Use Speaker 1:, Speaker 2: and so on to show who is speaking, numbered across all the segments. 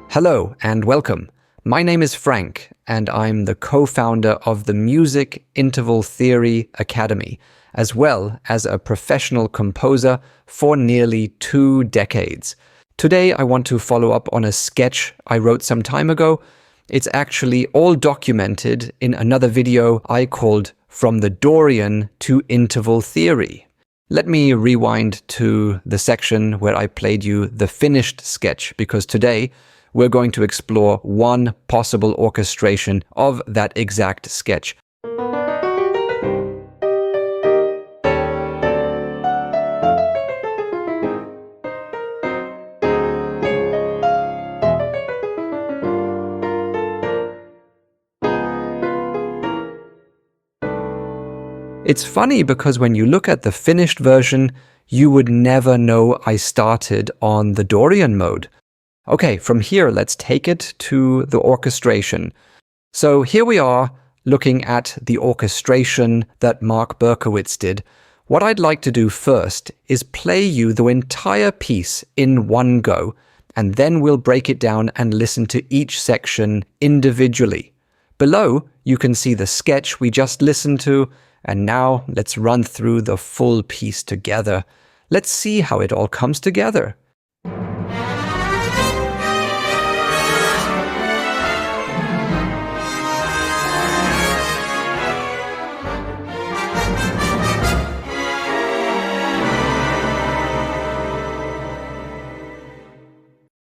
Speaker 1: Hello and welcome. My name is Frank, and I'm the co-founder of the Music Interval Theory Academy, as well as a professional composer for nearly 2 decades. Today I want to follow up on a sketch I wrote some time ago. It's actually all documented in another video I called From the Dorian to Interval Theory. Let me rewind to the section where I played you the finished sketch, because today we're going to explore one possible orchestration of that exact sketch. It's funny because when you look at the finished version, you would never know I started on the Dorian mode. Okay, from here, let's take it to the orchestration. So here we are looking at the orchestration that Mark Berkowitz did. What I'd like to do first is play you the entire piece in one go, and then we'll break it down and listen to each section individually. Below, you can see the sketch we just listened to, and now let's run through the full piece together. Let's see how it all comes together.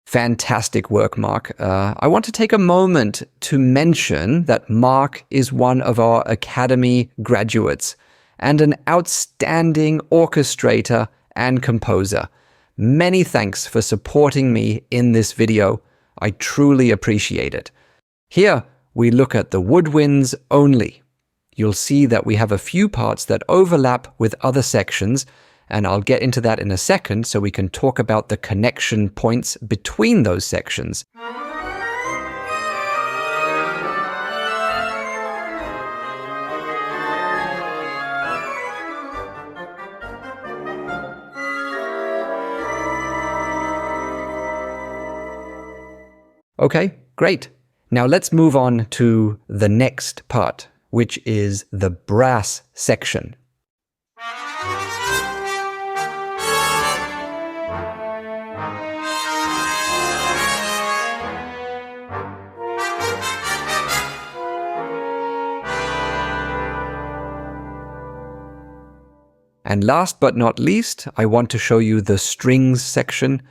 Speaker 1: Fantastic work, Mark. I want to take a moment to mention that Mark is one of our Academy graduates and an outstanding orchestrator and composer. Many thanks for supporting me in this video. I truly appreciate it. Here, we look at the woodwinds only. You'll see that we have a few parts that overlap with other sections, and I'll get into that in a second so we can talk about the connection points between those sections. Okay, great. Now let's move on to the next part, which is the brass section. And last but not least, I want to show you the strings section.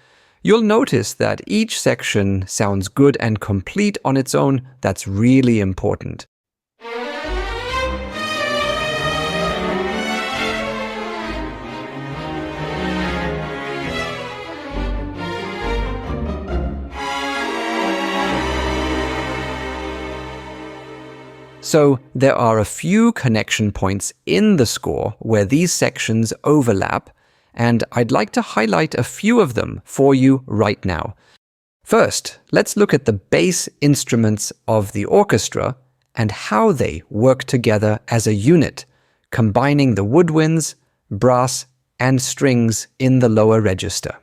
Speaker 1: You'll notice that each section sounds good and complete on its own. That's really important. So there are a few connection points in the score where these sections overlap, and I'd like to highlight a few of them for you right now. First, let's look at the bass instruments of the orchestra and how they work together as a unit, combining the woodwinds, brass, and strings in the lower register.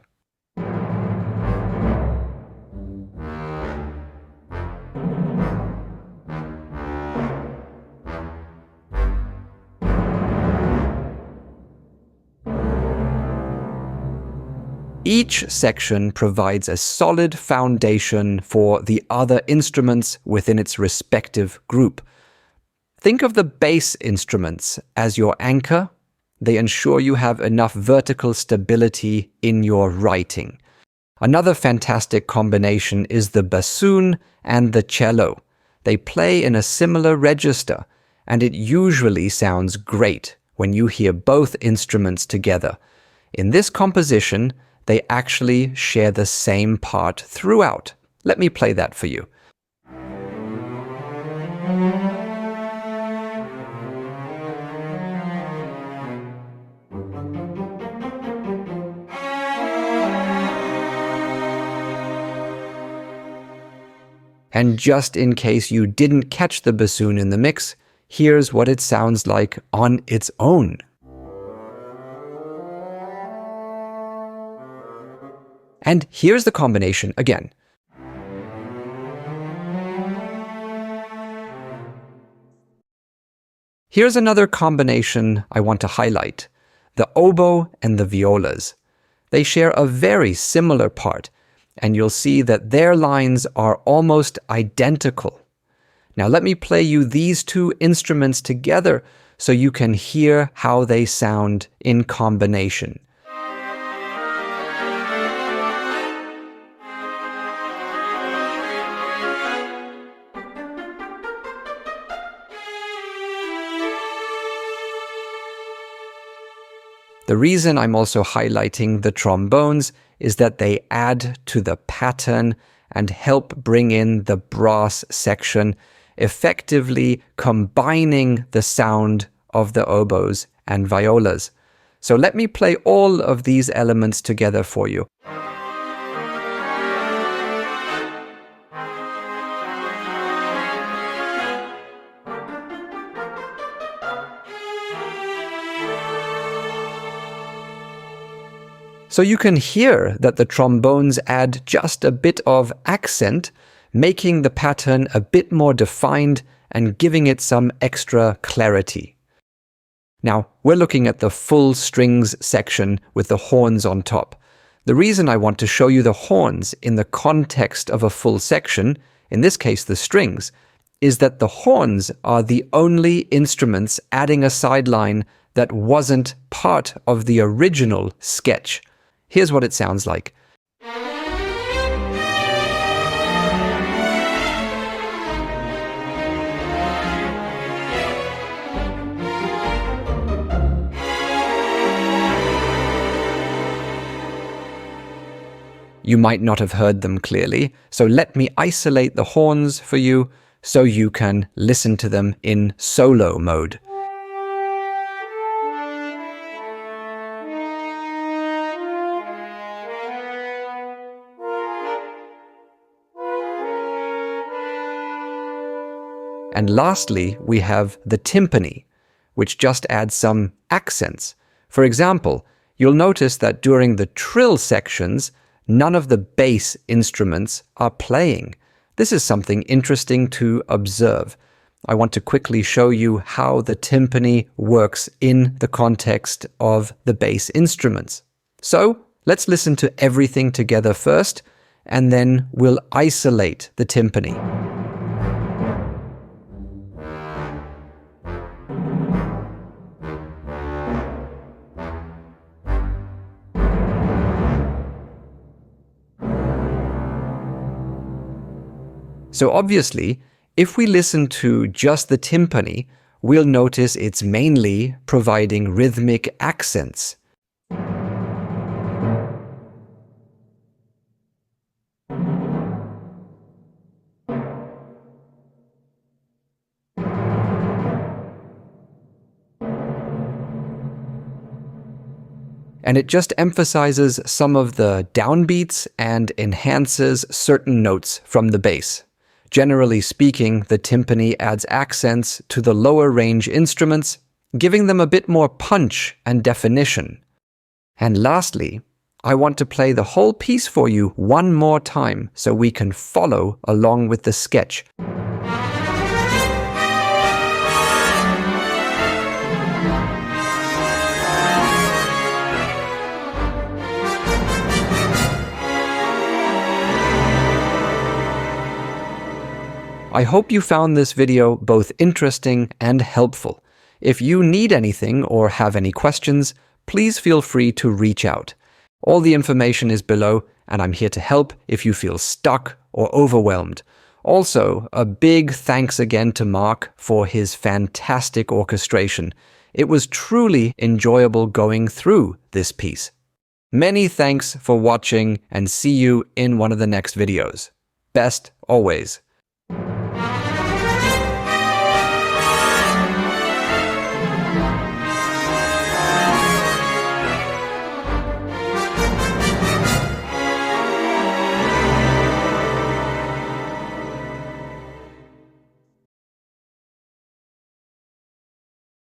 Speaker 1: Each section provides a solid foundation for the other instruments within its respective group. Think of the bass instruments as your anchor. They ensure you have enough vertical stability in your writing. Another fantastic combination is the bassoon and the cello. They play in a similar register, and it usually sounds great when you hear both instruments together. In this composition, they actually share the same part throughout. Let me play that for you. And just in case you didn't catch the bassoon in the mix, here's what it sounds like on its own. And here's the combination again. Here's another combination I want to highlight: the oboe and the violas. They share a very similar part, and you'll see that their lines are almost identical. Now let me play you these two instruments together so you can hear how they sound in combination. The reason I'm also highlighting the trombones is that they add to the pattern and help bring in the brass section, effectively combining the sound of the oboes and violas. So let me play all of these elements together for you. So you can hear that the trombones add just a bit of accent, making the pattern a bit more defined and giving it some extra clarity. Now, we're looking at the full strings section with the horns on top. The reason I want to show you the horns in the context of a full section, in this case the strings, is that the horns are the only instruments adding a sideline that wasn't part of the original sketch. Here's what it sounds like. You might not have heard them clearly, so let me isolate the horns for you so you can listen to them in solo mode. And lastly, we have the timpani, which just adds some accents. For example, you'll notice that during the trill sections, none of the bass instruments are playing. This is something interesting to observe. I want to quickly show you how the timpani works in the context of the bass instruments. So let's listen to everything together first, and then we'll isolate the timpani. So obviously, if we listen to just the timpani, we'll notice it's mainly providing rhythmic accents. And it just emphasizes some of the downbeats and enhances certain notes from the bass. Generally speaking, the timpani adds accents to the lower range instruments, giving them a bit more punch and definition. And lastly, I want to play the whole piece for you one more time so we can follow along with the sketch. I hope you found this video both interesting and helpful. If you need anything or have any questions, please feel free to reach out. All the information is below, and I'm here to help if you feel stuck or overwhelmed. Also, a big thanks again to Mark for his fantastic orchestration. It was truly enjoyable going through this piece. Many thanks for watching, and see you in one of the next videos. Best always.